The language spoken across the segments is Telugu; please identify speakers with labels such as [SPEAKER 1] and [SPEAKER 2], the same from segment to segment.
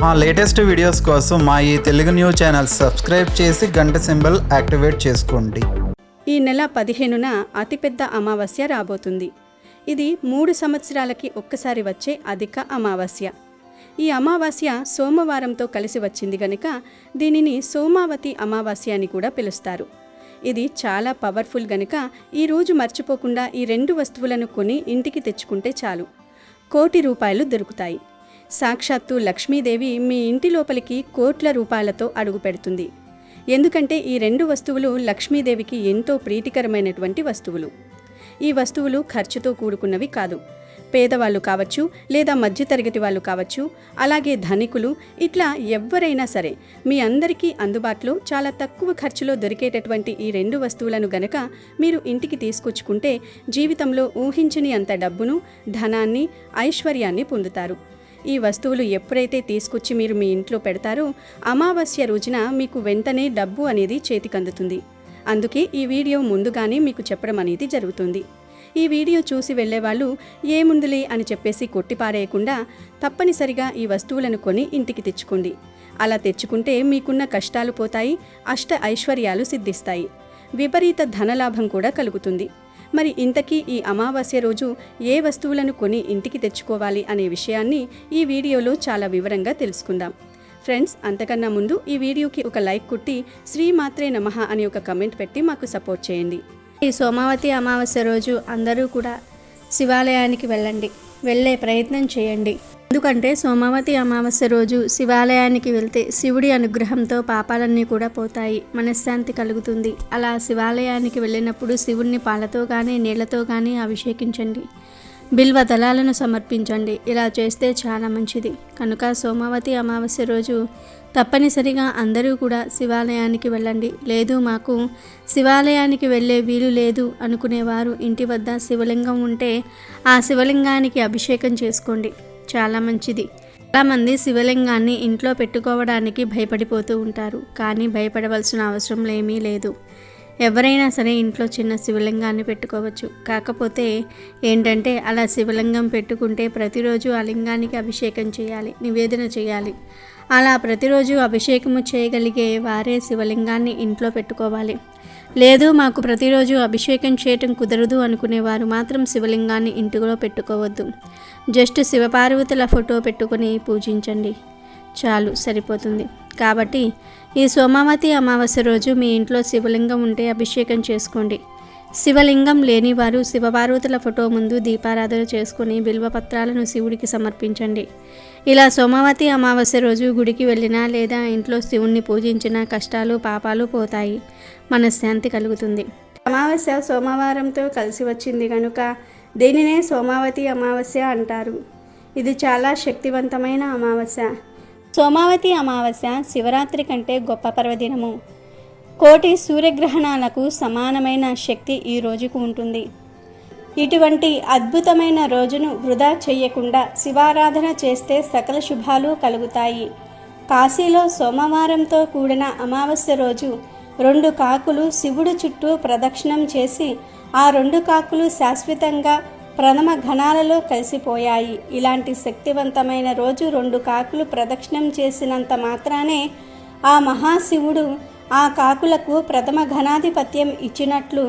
[SPEAKER 1] మా లేటెస్ట్ వీడియోస్ కోసం మా ఈ తెలుగు న్యూస్ ఛానల్ సబ్స్క్రైబ్ చేసి గంట సింబల్ యాక్టివేట్ చేసుకోండి.
[SPEAKER 2] ఈ నెల 15న అతిపెద్ద అమావాస్య రాబోతుంది. ఇది 3 సంవత్సరాలకి ఒక్కసారి వచ్చే అధిక అమావాస్య. ఈ అమావాస్య సోమవారంతో కలిసి వచ్చింది గనుక దీనిని సోమావతి అమావాస్య అని కూడా పిలుస్తారు. ఇది చాలా పవర్ఫుల్ గనుక ఈరోజు మర్చిపోకుండా ఈ 2 వస్తువులను కొని ఇంటికి తెచ్చుకుంటే చాలు, కోటి రూపాయలు దొరుకుతాయి. సాక్షాత్తు లక్ష్మీదేవి మీ ఇంటి లోపలికి కోట్ల రూపాయలతో అడుగు పెడుతుంది. ఎందుకంటే ఈ 2 వస్తువులు లక్ష్మీదేవికి ఎంతో ప్రీతికరమైనటువంటి వస్తువులు. ఈ వస్తువులు ఖర్చుతో కూడుకున్నవి కాదు. పేదవాళ్ళు కావచ్చు, లేదా మధ్యతరగతి వాళ్ళు కావచ్చు, అలాగే ధనికులు, ఇట్లా ఎవరైనా సరే మీ అందరికీ అందుబాటులో చాలా తక్కువ ఖర్చులో దొరికేటటువంటి ఈ 2 వస్తువులను గనక మీరు ఇంటికి తీసుకొచ్చుకుంటే జీవితంలో ఊహించని అంత డబ్బును, ధనాన్ని, ఐశ్వర్యాన్ని పొందుతారు. ఈ వస్తువులు ఎప్పుడైతే తీసుకొచ్చి మీరు మీ ఇంట్లో పెడతారో అమావాస్య రోజున మీకు వెంటనే డబ్బు అనేది చేతికందుతుంది. అందుకే ఈ వీడియో ముందుగానే మీకు చెప్పడం అనేది జరుగుతుంది. ఈ వీడియో చూసి వెళ్ళేవాళ్ళు ఏముందులే అని చెప్పేసి కొట్టిపారేయకుండా తప్పనిసరిగా ఈ వస్తువులను కొని ఇంటికి తెచ్చుకోండి. అలా తెచ్చుకుంటే మీకున్న కష్టాలు పోతాయి, అష్ట ఐశ్వర్యాలు సిద్ధిస్తాయి, విపరీత ధనలాభం కూడా కలుగుతుంది. మరి ఇంతకీ ఈ అమావాస్య రోజు ఏ వస్తువులను కొని ఇంటికి తెచ్చుకోవాలి అనే విషయాన్ని ఈ వీడియోలో చాలా వివరంగా తెలుసుకుందాం. ఫ్రెండ్స్, అంతకన్నా ముందు ఈ వీడియోకి ఒక లైక్ కొట్టి శ్రీమాత్రే నమః అని ఒక కమెంట్ పెట్టి మాకు సపోర్ట్ చేయండి.
[SPEAKER 3] ఈ సోమావతి అమావాస్య రోజు అందరూ కూడా శివాలయానికి వెళ్ళే ప్రయత్నం చేయండి. ఎందుకంటే సోమావతి అమావాస్య రోజు శివాలయానికి వెళ్తే శివుడి అనుగ్రహంతో పాపాలన్నీ కూడా పోతాయి, మనశ్శాంతి కలుగుతుంది. అలా శివాలయానికి వెళ్ళినప్పుడు శివుడిని పాలతో కానీ నీళ్లతో కానీ అభిషేకించండి, బిల్వ దళాలను సమర్పించండి. ఇలా చేస్తే చాలా మంచిది. కనుక సోమావతి అమావాస్య రోజు తప్పనిసరిగా అందరూ కూడా శివాలయానికి వెళ్ళండి. లేదు మాకు శివాలయానికి వెళ్ళే వీలు లేదు అనుకునేవారు ఇంటి వద్ద శివలింగం ఉంటే ఆ శివలింగానికి అభిషేకం చేసుకోండి, చాలా మంచిది. చాలామంది శివలింగాన్ని ఇంట్లో పెట్టుకోవడానికి భయపడిపోతూ ఉంటారు, కానీ భయపడవలసిన అవసరం ఏమీ లేదు. ఎవరైనా సరే ఇంట్లో చిన్న శివలింగాన్ని పెట్టుకోవచ్చు. కాకపోతే ఏంటంటే అలా శివలింగం పెట్టుకుంటే ప్రతిరోజు ఆ లింగానికి అభిషేకం చేయాలి, నివేదన చేయాలి. అలా ప్రతిరోజు అభిషేకము చేయగలిగే వారే శివలింగాన్ని ఇంట్లో పెట్టుకోవాలి. లేదు మాకు ప్రతిరోజు అభిషేకం చేయటం కుదరదు అనుకునేవారు మాత్రం శివలింగాన్ని ఇంటిలో పెట్టుకోవద్దు. జస్ట్ శివపార్వతుల ఫోటో పెట్టుకొని పూజించండి, చాలు, సరిపోతుంది. కాబట్టి ఈ సోమావతి అమావాస్య రోజు మీ ఇంట్లో శివలింగం ఉంటే అభిషేకం చేసుకోండి. శివలింగం లేనివారు శివపార్వతుల ఫోటో ముందు దీపారాధన చేసుకుని బిల్వపత్రాలను శివుడికి సమర్పించండి. ఇలా సోమావతి అమావాస్య రోజు గుడికి వెళ్ళినా లేదా ఇంట్లో శివుణ్ణి పూజించినా కష్టాలు పాపాలు పోతాయి, మనశ్శాంతి కలుగుతుంది.
[SPEAKER 2] అమావాస్య సోమవారంతో కలిసి వచ్చింది కనుక దీనినే సోమావతి అమావాస్య అంటారు. ఇది చాలా శక్తివంతమైన అమావాస్య. సోమావతి అమావాస్య శివరాత్రి కంటే గొప్ప పర్వదినము. కోటి సూర్యగ్రహణాలకు సమానమైన శక్తి ఈ రోజుకు ఉంటుంది. ఇటువంటి అద్భుతమైన రోజును వృధా చేయకుండా శివారాధన చేస్తే సకల శుభాలు కలుగుతాయి. కాశీలో సోమవారంతో కూడిన అమావాస్య రోజు 2 కాకులు శివుడు చుట్టూ ప్రదక్షిణం చేసి ఆ 2 కాకులు శాశ్వతంగా ప్రథమ ఘనాలలో కలిసిపోయాయి. ఇలాంటి శక్తివంతమైన రోజు 2 కాకులు ప్రదక్షిణం చేసినంత మాత్రానే ఆ మహాశివుడు ఆ కాకులకు ప్రథమ ఘనాధిపత్యం ఇచ్చినట్లు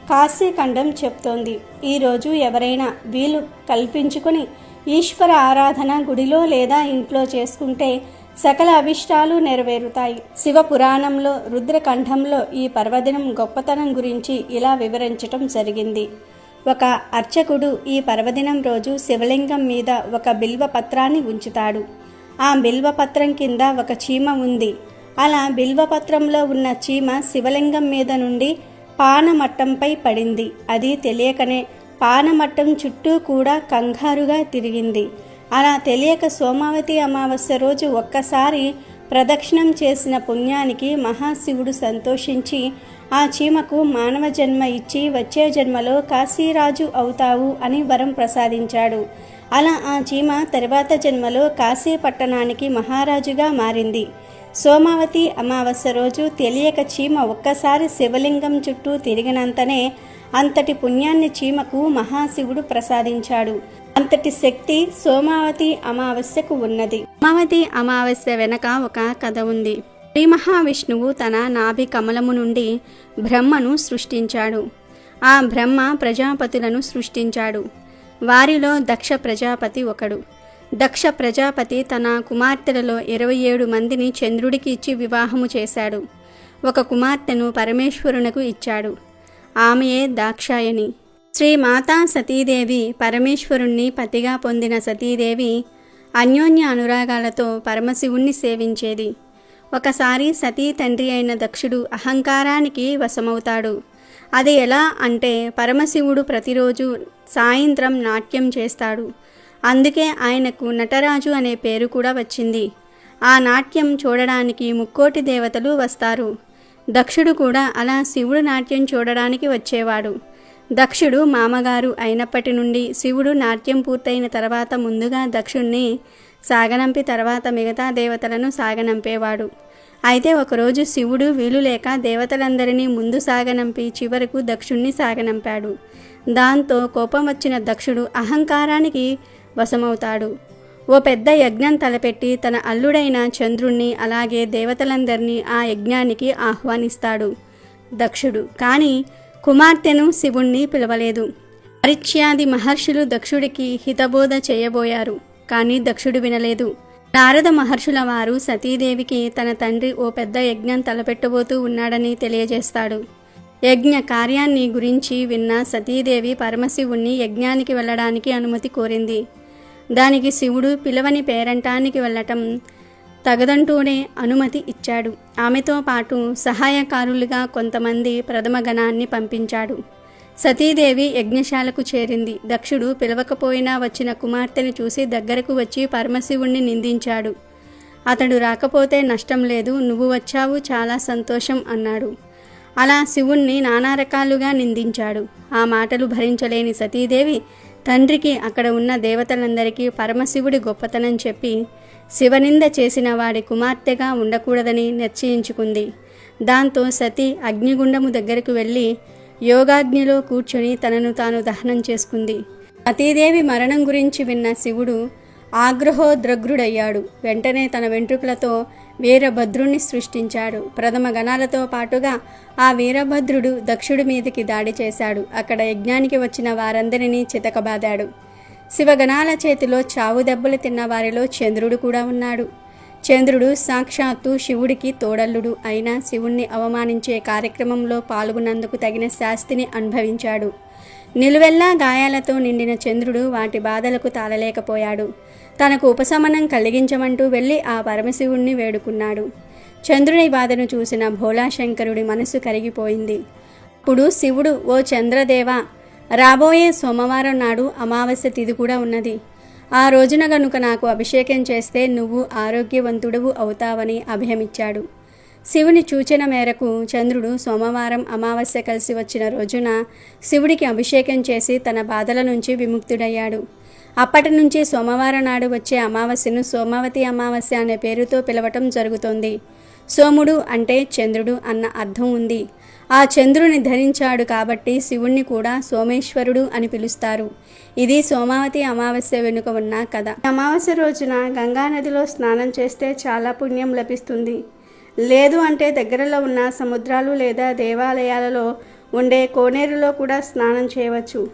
[SPEAKER 2] కాశీఖండం చెప్తోంది. ఈరోజు ఎవరైనా వీలు కల్పించుకొని ఈశ్వర ఆరాధన గుడిలో లేదా ఇంట్లో చేసుకుంటే సకల అభిష్టాలు నెరవేరుతాయి. శివ పురాణంలో రుద్రకంఠంలో ఈ పర్వదినం గొప్పతనం గురించి ఇలా వివరించటం జరిగింది. ఒక అర్చకుడు ఈ పర్వదినం రోజు శివలింగం మీద ఒక బిల్వ పత్రాన్ని ఉంచుతాడు. ఆ బిల్వపత్రం కింద ఒక చీమ ఉంది. అలా బిల్వపత్రంలో ఉన్న చీమ శివలింగం మీద నుండి పానమట్టంపై పడింది. అది తెలియకనే పానమట్టం చుట్టూ కూడా కంగారుగా తిరిగింది. అలా తెలియక సోమావతి అమావాస్య రోజు ఒక్కసారి ప్రదక్షిణం చేసిన పుణ్యానికి మహాశివుడు సంతోషించి ఆ చీమకు మానవ జన్మ ఇచ్చి వచ్చే జన్మలో కాశీరాజు అవుతావు అని వరం ప్రసాదించాడు. అలా ఆ చీమ తర్వాత జన్మలో కాశీ పట్టణానికి మహారాజుగా మారింది. సోమావతి అమావాస్య రోజు తెలియక చీమ ఒక్కసారి శివలింగం చుట్టూ తిరిగినంతనే అంతటి పుణ్యాన్ని చీమకు మహాశివుడు ప్రసాదించాడు. అంతటి శక్తి సోమావతి అమావాస్యకు ఉన్నది. సోమావతి అమావాస్య వెనక ఒక కథ ఉంది. శ్రీ మహావిష్ణువు తన నాభి కమలము నుండి బ్రహ్మను సృష్టించాడు. ఆ బ్రహ్మ ప్రజాపతులను సృష్టించాడు. వారిలో దక్ష ప్రజాపతి ఒకడు. దక్ష ప్రజాపతి తన కుమార్తెలలో 27 మందిని చంద్రుడికి ఇచ్చి వివాహము చేశాడు. ఒక కుమార్తెను పరమేశ్వరునకు ఇచ్చాడు. ఆమెయే దాక్షాయణి. శ్రీ మాతా సతీదేవి పరమేశ్వరుణ్ణి పతిగా పొందిన సతీదేవి అన్యోన్య అనురాగాలతో పరమశివుణ్ణి సేవించేది. ఒకసారి సతీ తండ్రి అయిన దక్షుడు అహంకారానికి వశమవుతాడు. అది ఎలా అంటే పరమశివుడు ప్రతిరోజు సాయంత్రం నాట్యం చేస్తాడు. అందుకే ఆయనకు నటరాజు అనే పేరు కూడా వచ్చింది. ఆ నాట్యం చూడడానికి ముక్కోటి దేవతలు వస్తారు. దక్షుడు కూడా అలా శివుడు నాట్యం చూడడానికి వచ్చేవాడు. దక్షుడు మామగారు అయినప్పటి నుండి శివుడు నాట్యం పూర్తయిన తర్వాత ముందుగా దక్షుణ్ణి సాగనంపి తర్వాత మిగతా దేవతలను సాగనంపేవాడు. అయితే ఒకరోజు శివుడు వీలు లేక దేవతలందరినీ ముందు సాగనంపి చివరకు దక్షుణ్ణి సాగనంపాడు. దాంతో కోపం వచ్చిన దక్షుడు అహంకారానికి వశమవుతాడు. ఓ పెద్ద యజ్ఞం తలపెట్టి తన అల్లుడైన చంద్రుణ్ణి అలాగే దేవతలందరినీ ఆ యజ్ఞానికి ఆహ్వానిస్తాడు దక్షుడు. కానీ కుమార్తెను శివుణ్ణి పిలవలేదు. పరీక్ష్యాది మహర్షులు దక్షుడికి హితబోధ చేయబోయారు. కానీ దక్షుడు వినలేదు. నారద మహర్షుల వారు సతీదేవికి తన తండ్రి ఓ పెద్ద యజ్ఞం తలపెట్టబోతూ ఉన్నాడని తెలియజేస్తాడు. యజ్ఞ కార్యాన్ని గురించి విన్న సతీదేవి పరమశివుణ్ణి యజ్ఞానికి వెళ్ళడానికి అనుమతి కోరింది. దానికి శివుడు పిలవని పేరంటానికి వెళ్ళటం తగదంటూనే అనుమతి ఇచ్చాడు. ఆమెతో పాటు సహాయకారులుగా కొంతమంది ప్రథమ గణాన్ని పంపించాడు. సతీదేవి యజ్ఞశాలకు చేరింది. దక్షుడు పిలవకపోయినా వచ్చిన కుమార్తెని చూసి దగ్గరకు వచ్చి పరమశివుణ్ణి నిందించాడు. అతడు రాకపోతే నష్టం లేదు, నువ్వు వచ్చావు చాలా సంతోషం అన్నాడు. అలా శివుణ్ణి నానా రకాలుగా నిందించాడు. ఆ మాటలు భరించలేని సతీదేవి తండ్రికి అక్కడ ఉన్న దేవతలందరికీ పరమశివుడి గొప్పతనం చెప్పి శివనింద చేసిన వాడి కుమార్తెగా ఉండకూడదని నిశ్చయించుకుంది. దాంతో సతీ అగ్నిగుండము దగ్గరకు వెళ్ళి యోగాగ్నిలో కూర్చొని తనను తాను దహనం చేసుకుంది. సతీదేవి మరణం గురించి విన్న శివుడు ఆగ్రహోద్రగ్రుడయ్యాడు. వెంటనే తన వెంట్రుకలతో వీరభద్రుణ్ణి సృష్టించాడు. ప్రథమ గణాలతో పాటుగా ఆ వీరభద్రుడు దక్షుడి మీదకి దాడి చేశాడు. అక్కడ యజ్ఞానికి వచ్చిన వారందరినీ చితకబాదాడు. శివగణాల చేతిలో చావు దెబ్బలు తిన్న వారిలో చంద్రుడు కూడా ఉన్నాడు. చంద్రుడు సాక్షాత్తు శివుడికి తోడల్లుడు అయినా శివుణ్ణి అవమానించే కార్యక్రమంలో పాల్గొన్నందుకు తగిన శాస్తిని అనుభవించాడు. నిలువెల్లా గాయాలతో నిండిన చంద్రుడు వాటి బాధలకు తాళలేకపోయాడు. తనకు ఉపశమనం కలిగించమంటూ వెళ్ళి ఆ పరమశివుణ్ణి వేడుకున్నాడు. చంద్రుని బాధను చూసిన భోళాశంకరుడి మనసు కరిగిపోయింది. అప్పుడు శివుడు, ఓ చంద్రదేవ, రాబోయే సోమవారం నాడు అమావాస్య తిథి కూడా ఉన్నది. ఆ రోజున గనుక నాకు అభిషేకం చేస్తే నువ్వు ఆరోగ్యవంతుడవు అవుతావని అభయమిచ్చాడు. శివుని సూచన మేరకు చంద్రుడు సోమవారం అమావాస్య కలిసి వచ్చిన రోజున శివుడికి అభిషేకం చేసి తన బాధల నుంచి విముక్తుడయ్యాడు. అప్పటి నుంచి సోమవారం నాడు వచ్చే అమావాస్యను సోమావతి అమావాస్య అనే పేరుతో పిలవటం జరుగుతోంది. సోముడు అంటే చంద్రుడు అన్న అర్థం ఉంది. ఆ చంద్రుని ధరించాడు కాబట్టి శివుణ్ణి కూడా సోమేశ్వరుడు అని పిలుస్తారు. ఇది సోమావతి అమావాస్య వెనుక ఉన్న కథ. అమావాస్య రోజున గంగానదిలో స్నానం చేస్తే చాలా పుణ్యం లభిస్తుంది. లేదు అంటే దగ్గరలో ఉన్న సముద్రాలు లేదా దేవాలయాలలో ఉండే కోనేరులో కూడా స్నానం చేయవచ్చు.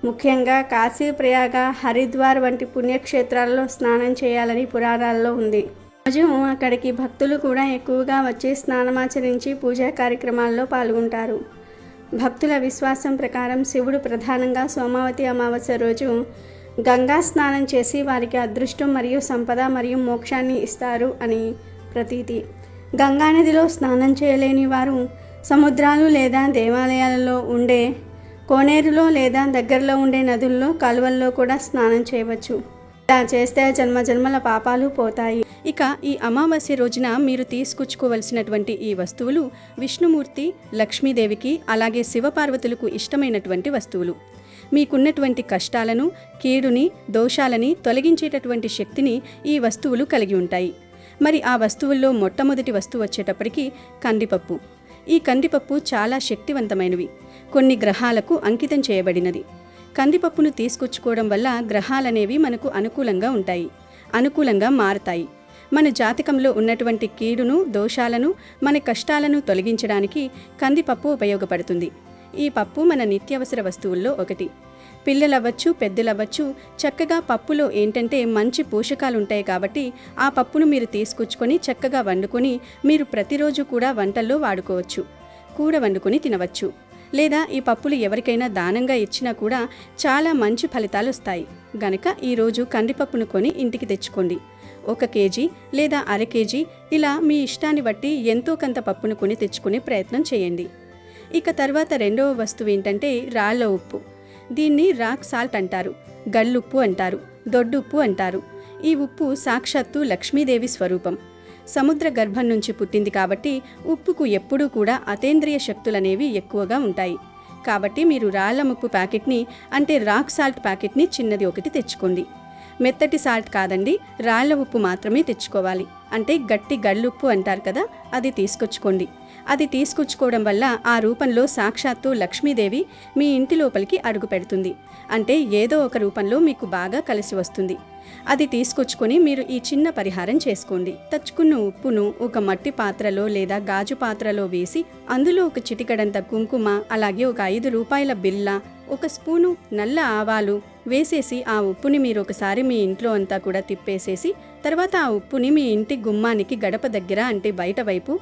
[SPEAKER 2] ముఖ్యంగా కాశీ, ప్రయాగ, హరిద్వార్ వంటి పుణ్యక్షేత్రాలలో స్నానం చేయాలని పురాణాల్లో ఉంది. రోజు అక్కడికి భక్తులు కూడా ఎక్కువగా వచ్చి స్నానమాచరించి పూజా కార్యక్రమాల్లో పాల్గొంటారు. భక్తుల విశ్వాసం ప్రకారం శివుడు ప్రధానంగా సోమావతి అమావాస్య రోజు గంగా స్నానం చేసి వారికి అదృష్టం మరియు సంపద మరియు మోక్షాన్ని ఇస్తారు అని ప్రతీతి. గంగానదిలో స్నానం చేయలేని వారు సముద్రాలు లేదా దేవాలయాలలో ఉండే కోనేరులో లేదా దగ్గరలో ఉండే నదుల్లో, కాలువల్లో కూడా స్నానం చేయవచ్చు. ఇలా చేస్తే జన్మజన్మల పాపాలు పోతాయి.
[SPEAKER 3] ఇక ఈ అమావాస్య రోజున మీరు తీసుకొచ్చుకోవలసినటువంటి ఈ వస్తువులు విష్ణుమూర్తి, లక్ష్మీదేవికి అలాగే శివపార్వతులకు ఇష్టమైనటువంటి వస్తువులు. మీకున్నటువంటి కష్టాలను, కీడుని, దోషాలని తొలగించేటటువంటి శక్తిని ఈ వస్తువులు కలిగి ఉంటాయి. మరి ఆ వస్తువుల్లో మొట్టమొదటి వస్తువు వచ్చేటప్పటికి కందిపప్పు. ఈ కందిపప్పు చాలా శక్తివంతమైనవి. కొన్ని గ్రహాలకు అంకితం చేయబడినది.
[SPEAKER 2] కందిపప్పును తీసుకొచ్చుకోవడం వల్ల గ్రహాలనేవి మనకు అనుకూలంగా ఉంటాయి, అనుకూలంగా మారతాయి. మన జాతకంలో ఉన్నటువంటి కీడును, దోషాలను, మన కష్టాలను తొలగించడానికి కందిపప్పు ఉపయోగపడుతుంది. ఈ పప్పు మన నిత్యావసర వస్తువుల్లో ఒకటి. పిల్లలవ్వచ్చు, పెద్దలవ్వచ్చు, చక్కగా పప్పులో ఏంటంటే మంచి పోషకాలు ఉంటాయి కాబట్టి ఆ పప్పును మీరు తీసుకొచ్చుకొని చక్కగా వండుకొని మీరు ప్రతిరోజు కూడా వంటల్లో వాడుకోవచ్చు. కూర వండుకొని తినవచ్చు. లేదా ఈ పప్పులు ఎవరికైనా దానంగా ఇచ్చినా కూడా చాలా మంచి ఫలితాలు వస్తాయి. గనక ఈరోజు కందిపప్పును కొని ఇంటికి తెచ్చుకోండి. 1 కేజీ లేదా అర కేజీ ఇలా మీ ఇష్టాన్ని బట్టి ఎంతో కొంత పప్పును కొని తెచ్చుకునే ప్రయత్నం చేయండి. ఇక తర్వాత రెండవ వస్తువు ఏంటంటే రాళ్ళ ఉప్పు. దీన్ని రాక్ సాల్ట్ అంటారు, గల్లుప్పు అంటారు, దొడ్డుప్పు అంటారు. ఈ ఉప్పు సాక్షాత్తు లక్ష్మీదేవి స్వరూపం. సముద్ర గర్భం నుంచి పుట్టింది కాబట్టి ఉప్పుకు ఎప్పుడూ కూడా అతేంద్రియ శక్తులనేవి ఎక్కువగా ఉంటాయి. కాబట్టి మీరు రాళ్ళ ఉప్పు ప్యాకెట్ని అంటే రాక్ సాల్ట్ ప్యాకెట్ని చిన్నది ఒకటి తెచ్చుకోండి. మెత్తటి సాల్ట్ కాదండి, రాళ్ళ ఉప్పు మాత్రమే తెచ్చుకోవాలి. అంటే గట్టి గళ్ళుప్పు అంటారు కదా, అది తీసుకొచ్చుకోండి. అది తీసుకొచ్చుకోవడం వల్ల ఆ రూపంలో సాక్షాత్తు లక్ష్మీదేవి మీ ఇంటి లోపలికి అడుగు పెడుతుంది. అంటే ఏదో ఒక రూపంలో మీకు బాగా కలిసి వస్తుంది. అది తీసుకొచ్చుకొని మీరు ఈ చిన్న పరిహారం చేసుకోండి. తెచ్చుకున్న ఉప్పును ఒక మట్టి పాత్రలో లేదా గాజు పాత్రలో వేసి అందులో ఒక చిటికెడంత కుంకుమ, అలాగే ఒక 5 రూపాయల బిళ్ళ, 1 స్పూను నల్ల ఆవాలు వేసేసి ఆ ఉప్పుని మీరు ఒకసారి మీ ఇంట్లో అంతా కూడా తిప్పేసేసి తర్వాత ఆ ఉప్పుని మీ ఇంటి గుమ్మానికి గడప దగ్గర అంటే బయట వైపు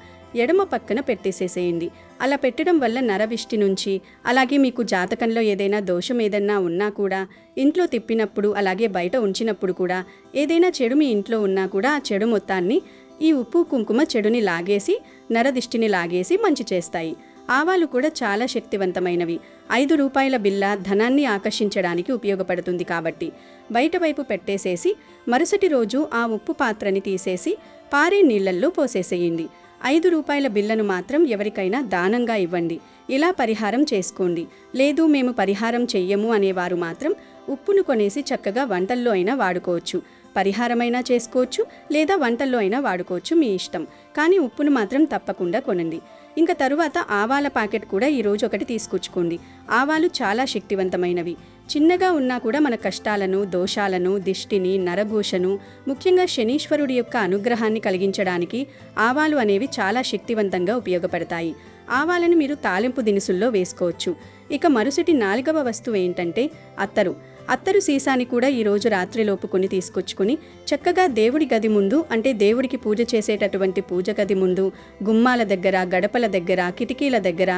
[SPEAKER 2] ఎడమ పక్కన పెట్టేసేసేయండి. అలా పెట్టడం వల్ల నరవిష్టి నుంచి, అలాగే మీకు జాతకంలో ఏదైనా దోషం ఏదైనా ఉన్నా కూడా ఇంట్లో తిప్పినప్పుడు అలాగే బయట ఉంచినప్పుడు కూడా ఏదైనా చెడు మీ ఇంట్లో ఉన్నా కూడా ఆ చెడు మొత్తాన్ని ఈ ఉప్పు కుంకుమ చెడుని లాగేసి నరదిష్టిని లాగేసి మంచి చేస్తాయి. ఆవాలు కూడా చాలా శక్తివంతమైనవి. 5 రూపాయల బిళ్ళ ధనాన్ని ఆకర్షించడానికి ఉపయోగపడుతుంది కాబట్టి బయట వైపు పెట్టేసేసి మరుసటి రోజు ఆ ఉప్పు పాత్రని తీసేసి పారే నీళ్లల్లో పోసేసేయండి. 5 రూపాయల బిళ్ళను మాత్రం ఎవరికైనా దానంగా ఇవ్వండి. ఇలా పరిహారం చేసుకోండి. లేదు మేము పరిహారం చెయ్యము అనేవారు మాత్రం ఉప్పును కొనేసి చక్కగా వంటల్లో అయినా వాడుకోవచ్చు. పరిహారమైనా చేసుకోవచ్చు లేదా వంటల్లో అయినా వాడుకోవచ్చు, మీ ఇష్టం. కానీ ఉప్పును మాత్రం తప్పకుండా కొనండి. ఇంకా తరువాత ఆవాల ప్యాకెట్ కూడా ఈరోజు ఒకటి తీసుకొచ్చుకోండి. ఆవాలు చాలా శక్తివంతమైనవి. చిన్నగా ఉన్నా కూడా మన కష్టాలను, దోషాలను, దిష్టిని, నరఘోషను, ముఖ్యంగా శనీశ్వరుడి యొక్క అనుగ్రహాన్ని కలిగించడానికి ఆవాలు అనేవి చాలా శక్తివంతంగా ఉపయోగపడతాయి. ఆవాలను మీరు తాలింపు దినుసుల్లో వేసుకోవచ్చు. ఇక మరుసటి 4వ వస్తువు ఏంటంటే అత్తరు. అత్తరు సీసాని కూడా ఈరోజు రాత్రిలోపు కొని తీసుకొచ్చుకొని చక్కగా దేవుడి గది ముందు అంటే దేవుడికి పూజ చేసేటటువంటి పూజ గది ముందు, గుమ్మాల దగ్గర, గడపల దగ్గర, కిటికీల దగ్గర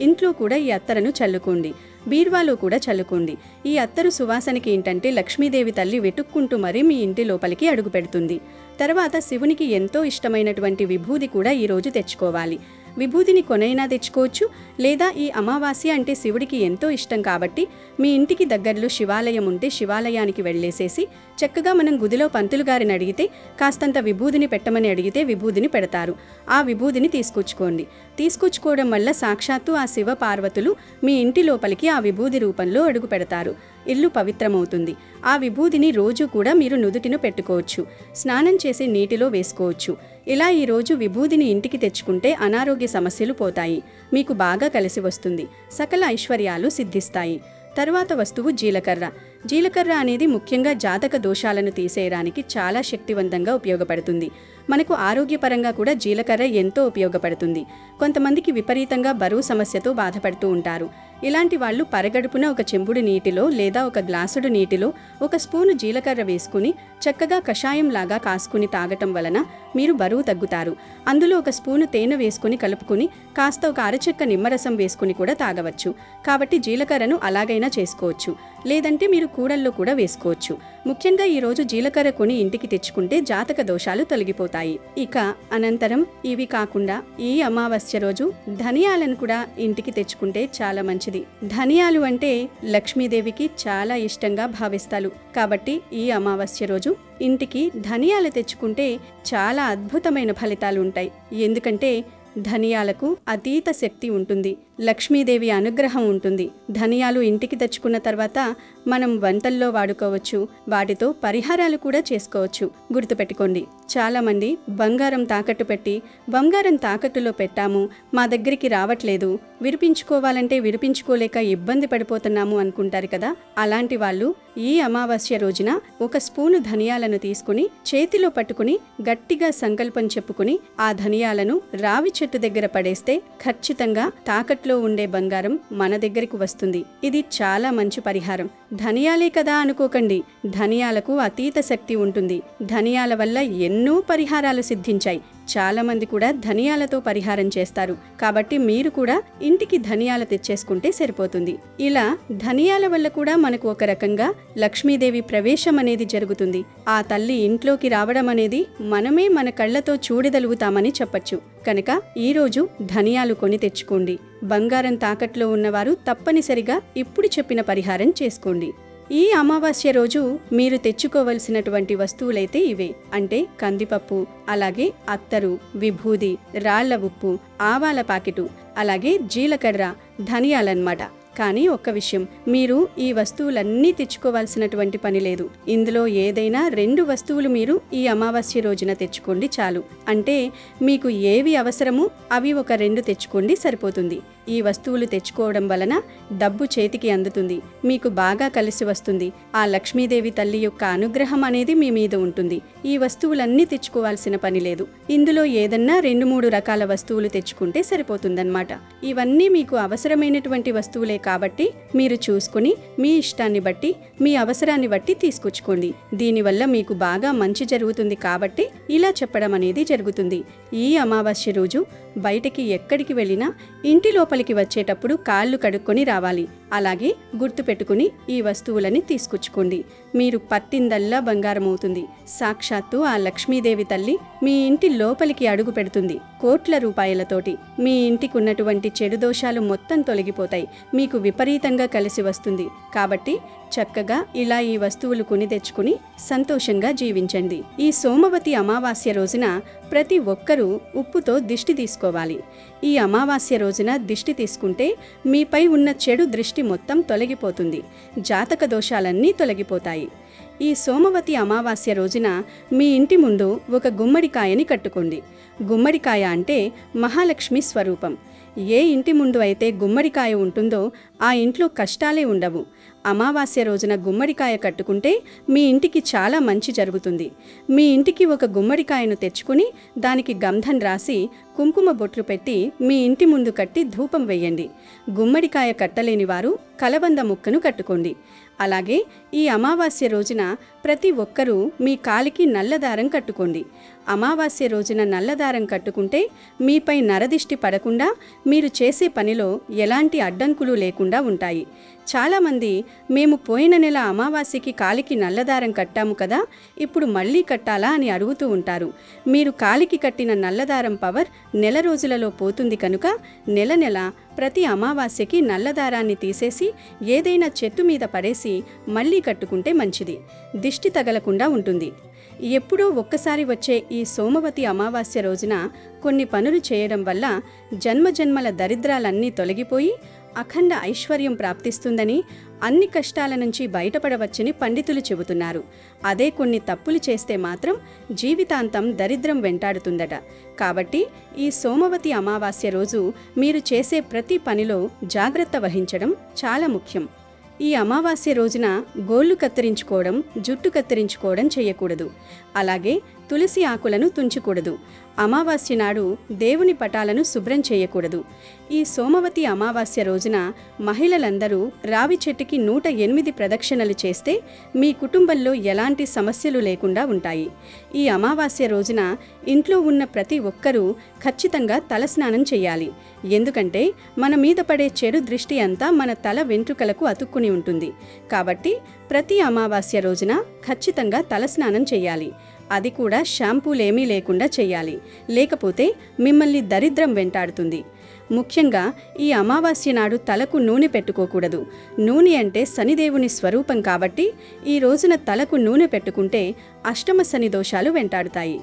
[SPEAKER 2] ఇంట్లో కూడా ఈ అత్తరును చల్లుకోండి. బీర్వాలో కూడా చల్లుకోండి. ఈ అత్తరు సువాసనకి ఏంటంటే లక్ష్మీదేవి తల్లి వెతుక్కుంటూ మరీ మీ ఇంటి లోపలికి అడుగు పెడుతుంది. తర్వాత శివునికి ఎంతో ఇష్టమైనటువంటి విభూది కూడా ఈరోజు తెచ్చుకోవాలి. విభూదిని కొనైనా తెచ్చుకోవచ్చు, లేదా ఈ అమావాస్య అంటే శివుడికి ఎంతో ఇష్టం కాబట్టి మీ ఇంటికి దగ్గరలో శివాలయం ఉంటే శివాలయానికి వెళ్ళేసేసి చక్కగా మనం గుదిలో పంతులు గారిని అడిగితే కాస్తంత విభూదిని పెట్టమని అడిగితే విభూదిని పెడతారు. ఆ విభూదిని తీసుకొచ్చుకోండి. తీసుకొచ్చుకోవడం వల్ల సాక్షాత్తు ఆ శివ పార్వతులు మీ ఇంటి లోపలికి ఆ విభూది రూపంలో అడుగు పెడతారు. ఇల్లు పవిత్రమవుతుంది. ఆ విభూదిని రోజు కూడా మీరు నుదుటిన పెట్టుకోవచ్చు. స్నానం చేసి నీటిలో వేసుకోవచ్చు. ఇలా ఈరోజు విభూదిని ఇంటికి తెచ్చుకుంటే అనారోగ్య సమస్యలు పోతాయి. మీకు బాగా కలిసి వస్తుంది. సకల ఐశ్వర్యాలు సిద్ధిస్తాయి. తరువాత వస్తువు జీలకర్ర. జీలకర్ర అనేది ముఖ్యంగా జాతక దోషాలను తీసేయడానికి చాలా శక్తివంతంగా ఉపయోగపడుతుంది. మనకు ఆరోగ్యపరంగా కూడా జీలకర్ర ఎంతో ఉపయోగపడుతుంది. కొంతమందికి విపరీతంగా బరువు సమస్యతో బాధపడుతూ ఉంటారు. ఇలాంటి వాళ్ళు పరగడుపున ఒక చెంబుడు నీటిలో లేదా ఒక గ్లాసుడు నీటిలో 1 స్పూను జీలకర్ర వేసుకుని చక్కగా కషాయం లాగా కాసుకుని తాగటం వలన మీరు బరువు తగ్గుతారు. అందులో 1 స్పూను తేనె వేసుకుని కలుపుకుని కాస్త ఒక అరచెక్క నిమ్మరసం వేసుకుని కూడా తాగవచ్చు. కాబట్టి జీలకర్రను అలాగైనా చేసుకోవచ్చు. లేదంటే మీరు కూరల్లో కూడా వేసుకోవచ్చు. ముఖ్యంగా ఈరోజు జీలకర్ర కొని ఇంటికి తెచ్చుకుంటే జాతక దోషాలు తొలగిపోతాయి. ఇక అనంతరం ఇవి కాకుండా ఈ అమావాస్య రోజు ధనియాలను కూడా ఇంటికి తెచ్చుకుంటే చాలా మంచిది. ధనియాలు అంటే లక్ష్మీదేవికి చాలా ఇష్టంగా భావిస్తారు. కాబట్టి ఈ అమావాస్య రోజు ఇంటికి ధనియాలు తెచ్చుకుంటే చాలా అద్భుతమైన ఫలితాలు ఉంటాయి. ఎందుకంటే ధనియాలకు అతీత శక్తి ఉంటుంది. లక్ష్మీదేవి అనుగ్రహం ఉంటుంది. ధనియాలు ఇంటికి తెచ్చుకున్న తర్వాత మనం వంటల్లో వాడుకోవచ్చు, వాటితో పరిహారాలు కూడా చేసుకోవచ్చు. గుర్తుపెట్టుకోండి, చాలామంది బంగారం తాకట్టు పెట్టి బంగారం తాకట్టులో పెట్టాము, మా దగ్గరికి రావట్లేదు, విడిపించుకోవాలంటే విడిపించుకోలేక ఇబ్బంది పడిపోతున్నాము అనుకుంటారు కదా. అలాంటి వాళ్ళు ఈ అమావాస్య రోజున ఒక స్పూను ధనియాలను తీసుకుని చేతిలో పట్టుకుని గట్టిగా సంకల్పం చెప్పుకుని ఆ ధనియాలను రావి చెట్టు దగ్గర పడేస్తే ఖచ్చితంగా తాకట్లో ఉండే బంగారం మన దగ్గరికి వస్తుంది. ఇది చాలా మంచి పరిహారం. ధనియాలే కదా అనుకోకండి, ధనియాలకు అతీత శక్తి ఉంటుంది. ధనియాల వల్ల ఎన్నో పరిహారాలు సిద్ధించాయి. చాలా మంది కూడా ధనియాలతో పరిహారం చేస్తారు. కాబట్టి మీరు కూడా ఇంటికి ధనియాలు తెచ్చేసుకుంటే సరిపోతుంది. ఇలా ధనియాల వల్ల కూడా మనకు ఒక రకంగా లక్ష్మీదేవి ప్రవేశం అనేది జరుగుతుంది. ఆ తల్లి ఇంట్లోకి రావడం అనేది మనమే మన కళ్ళతో చూడగలుగుతామని చెప్పచ్చు. కనుక ఈరోజు ధనియాలు కొని తెచ్చుకోండి. బంగారం తాకట్లో ఉన్నవారు తప్పనిసరిగా ఇప్పుడు చెప్పిన పరిహారం చేసుకోండి. ఈ అమావాస్య రోజు మీరు తెచ్చుకోవలసినటువంటి వస్తువులైతే ఇవే, అంటే కందిపప్పు, అలాగే అత్తరు, విభూది, రాళ్ల ఉప్పు, ఆవాల పాకెటు, అలాగే జీలకర్ర, ధనియాలన్నమాట. కానీ ఒక్క విషయం, మీరు ఈ వస్తువులన్నీ తెచ్చుకోవాల్సినటువంటి పని లేదు. ఇందులో ఏదైనా 2 వస్తువులు మీరు ఈ అమావాస్య రోజున తెచ్చుకోండి చాలు. అంటే మీకు ఏవి అవసరమో అవి ఒక 2 తెచ్చుకోండి సరిపోతుంది. ఈ వస్తువులు తెచ్చుకోవడం వలన డబ్బు చేతికి అందుతుంది, మీకు బాగా కలిసి వస్తుంది. ఆ లక్ష్మీదేవి తల్లి యొక్క అనుగ్రహం అనేది మీ మీద ఉంటుంది. ఈ వస్తువులన్నీ తెచ్చుకోవాల్సిన పని లేదు. ఇందులో ఏదన్నా 2-3 రకాల వస్తువులు తెచ్చుకుంటే సరిపోతుందన్నమాట. ఇవన్నీ మీకు అవసరమైనటువంటి వస్తువులే కాబట్టి మీరు చూసుకుని మీ ఇష్టాన్ని బట్టి, మీ అవసరాన్ని బట్టి తీసుకొచ్చుకోండి. దీనివల్ల మీకు బాగా మంచి జరుగుతుంది కాబట్టి ఇలా చెప్పడం అనేది జరుగుతుంది. ఈ అమావాస్య రోజు బయటికి ఎక్కడికి వెళ్ళినా ఇంటి లోపలికి వచ్చేటప్పుడు కాళ్ళు కడుక్కొని రావాలి. అలాగే గుర్తుపెట్టుకుని ఈ వస్తువులని తీసుకొచ్చుకోండి. మీరు పట్టిందల్లా బంగారం అవుతుంది. సాక్షాత్తు ఆ లక్ష్మీదేవి తల్లి మీ ఇంటి లోపలికి అడుగు పెడుతుంది. కోట్ల రూపాయలతోటి మీ ఇంటికి ఉన్నటువంటి చెడు దోషాలు మొత్తం తొలగిపోతాయి. మీకు విపరీతంగా కలిసి వస్తుంది. కాబట్టి చక్కగా ఇలా ఈ వస్తువులు కొని తెచ్చుకుని సంతోషంగా జీవించండి. ఈ సోమవతి అమావాస్య రోజున ప్రతి ఒక్కరూ ఉప్పుతో దిష్టి తీసుకోవాలి. ఈ అమావాస్య రోజున దిష్టి తీసుకుంటే మీపై ఉన్న చెడు దృష్టి మొత్తం తొలగిపోతుంది. జాతక దోషాలన్నీ తొలగిపోతాయి. ఈ సోమవతి అమావాస్య రోజున మీ ఇంటి ముందు ఒక గుమ్మడికాయని కట్టుకోండి. గుమ్మడికాయ అంటే మహాలక్ష్మి స్వరూపం. ఏ ఇంటి ముందు అయితే గుమ్మడికాయ ఉంటుందో ఆ ఇంట్లో కష్టాలే ఉండవు. అమావాస్య రోజున గుమ్మడికాయ కట్టుకుంటే మీ ఇంటికి చాలా మంచి జరుగుతుంది. మీ ఇంటికి ఒక గుమ్మడికాయను తెచ్చుకుని దానికి గంధం రాసి కుంకుమ బొట్లు పెట్టి మీ ఇంటి ముందు కట్టి ధూపం వేయండి. గుమ్మడికాయ కట్టలేని వారు కలబంద ముక్కను కట్టుకోండి. అలాగే ఈ అమావాస్య రోజున ప్రతి ఒక్కరూ మీ కాలికి నల్లదారం కట్టుకోండి. అమావాస్య రోజున నల్లదారం కట్టుకుంటే మీపై నరదిష్టి పడకుండా మీరు చేసే పనిలో ఎలాంటి అడ్డంకులు లేకుండా ఉంటాయి. చాలామంది మేము పోయిన నెల అమావాస్యకి కాలికి నల్లదారం కట్టాము కదా, ఇప్పుడు మళ్ళీ కట్టాలా అని అడుగుతూ ఉంటారు. మీరు కాలికి కట్టిన నల్లదారం పవర్ నెల రోజులలో పోతుంది కనుక నెల ప్రతి అమావాస్యకి నల్లదారాన్ని తీసేసి ఏదైనా చెట్టు మీద పడేసి మళ్ళీ కట్టుకుంటే మంచిది. దిష్టి తగలకుండా ఉంటుంది. ఎప్పుడో ఒక్కసారి వచ్చే ఈ సోమవతి అమావాస్య రోజున కొన్ని పనులు చేయడం వల్ల జన్మజన్మల దరిద్రాలన్నీ తొలగిపోయి అఖండ ఐశ్వర్యం ప్రాప్తిస్తుందని, అన్ని కష్టాల నుంచి బయటపడవచ్చని పండితులు చెబుతున్నారు. అదే కొన్ని తప్పులు చేస్తే మాత్రం జీవితాంతం దరిద్రం వెంటాడుతుందట. కాబట్టి ఈ సోమవతి అమావాస్య రోజు మీరు చేసే ప్రతి పనిలో జాగ్రత్త వహించడం చాలా ముఖ్యం. ఈ అమావాస్య రోజున గోళ్లు కత్తిరించుకోవడం, జుట్టు కత్తిరించుకోవడం చేయకూడదు. అలాగే తులసి ఆకులను తుంచకూడదు. అమావాస్య నాడు దేవుని పటాలను శుభ్రం చేయకూడదు. ఈ సోమవతి అమావాస్య రోజున మహిళలందరూ రావి చెట్టుకి 108 ప్రదక్షిణలు చేస్తే మీ కుటుంబంలో ఎలాంటి సమస్యలు లేకుండా ఉంటాయి. ఈ అమావాస్య రోజున ఇంట్లో ఉన్న ప్రతి ఒక్కరూ ఖచ్చితంగా తలస్నానం చేయాలి. ఎందుకంటే మన మీద పడే చెడు దృష్టి అంతా మన తల వెంట్రుకలకు అతుక్కుని ఉంటుంది. కాబట్టి ప్రతి అమావాస్య రోజున ఖచ్చితంగా తలస్నానం చేయాలి. అది కూడా షాంపూలేమీ లేకుండా చేయాలి. లేకపోతే మిమ్మల్ని దరిద్రం వెంటాడుతుంది. ముఖ్యంగా ఈ అమావాస్య నాడు తలకు నూనె పెట్టుకోకూడదు. నూనె అంటే శనిదేవుని స్వరూపం కాబట్టి ఈ రోజున తలకు నూనె పెట్టుకుంటే అష్టమ శని దోషాలు వెంటాడుతాయి.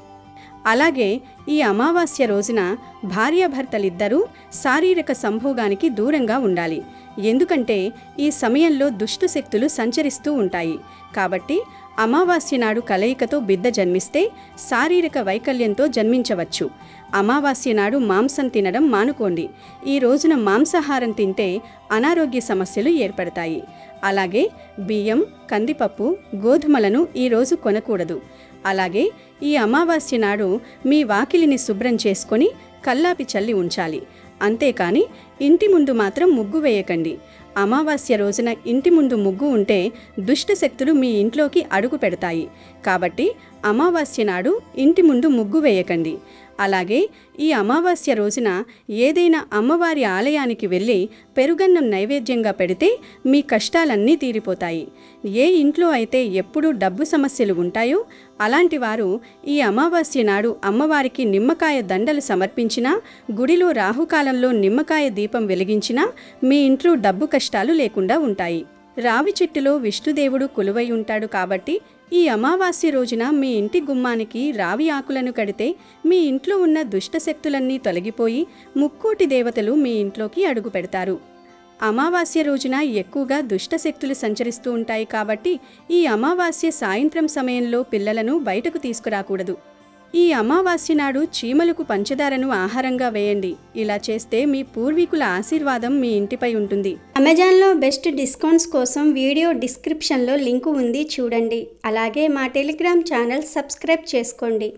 [SPEAKER 4] అలాగే ఈ అమావాస్య రోజున భార్యాభర్తలిద్దరూ శారీరక సంభోగానికి దూరంగా ఉండాలి. ఎందుకంటే ఈ సమయంలో దుష్ట శక్తులు సంచరిస్తూ ఉంటాయి. కాబట్టి అమావాస్య నాడు కలయికతో బిడ్డ జన్మిస్తే శారీరక వైకల్యంతో జన్మించవచ్చు. అమావాస్య నాడు మాంసం తినడం మానుకోండి. ఈ రోజున మాంసాహారం తింటే అనారోగ్య సమస్యలు ఏర్పడతాయి. అలాగే బియ్యం, కందిపప్పు, గోధుమలను ఈరోజు కొనకూడదు. అలాగే ఈ అమావాస్య నాడు మీ వాకిలిని శుభ్రం చేసుకొని కల్లాపి చల్లి ఉంచాలి. అంతేకాని ఇంటి ముందు మాత్రం ముగ్గు వేయకండి. అమావాస్య రోజున ఇంటి ముందు ముగ్గు ఉంటే దుష్ట శక్తులు మీ ఇంట్లోకి అడుగు పెడతాయి. కాబట్టి అమావాస్య నాడు ఇంటి ముందు ముగ్గు వేయకండి. అలాగే ఈ అమావాస్య రోజున ఏదైనా అమ్మవారి ఆలయానికి వెళ్ళి పెరుగన్నం నైవేద్యంగా పెడితే మీ కష్టాలన్నీ తీరిపోతాయి. ఏ ఇంట్లో అయితే ఎప్పుడూ డబ్బు సమస్యలు ఉంటాయో అలాంటి వారు ఈ అమావాస్య నాడు అమ్మవారికి నిమ్మకాయ దండలు సమర్పించినా, గుడిలో రాహుకాలంలో నిమ్మకాయ దీపం వెలిగించినా మీ ఇంట్లో డబ్బు కష్టాలు లేకుండా ఉంటాయి. రావి చెట్టులో విష్ణుదేవుడు కొలువై ఉంటాడు. కాబట్టి ఈ అమావాస్య రోజున మీ ఇంటి గుమ్మానికి రావి ఆకులను కడితే మీ ఇంట్లో ఉన్న దుష్టశక్తులన్నీ తొలగిపోయి ముక్కోటి దేవతలు మీ ఇంట్లోకి అడుగు పెడతారు. అమావాస్య రోజున ఎక్కువగా దుష్టశక్తులు సంచరిస్తూ ఉంటాయి. కాబట్టి ఈ అమావాస్య సాయంత్రం సమయంలో పిల్లలను బయటకు తీసుకురాకూడదు. ఈ అమావాస్య నాడు చీమలకు పంచదారను ఆహారంగా వేయండి. ఇలా చేస్తే మీ పూర్వీకుల ఆశీర్వాదం మీ ఇంటిపై ఉంటుంది.
[SPEAKER 2] అమెజాన్లో బెస్ట్ డిస్కౌంట్స్ కోసం వీడియో డిస్క్రిప్షన్లో లింకు ఉంది, చూడండి. అలాగే మా టెలిగ్రామ్ ఛానల్ సబ్స్క్రైబ్ చేసుకోండి.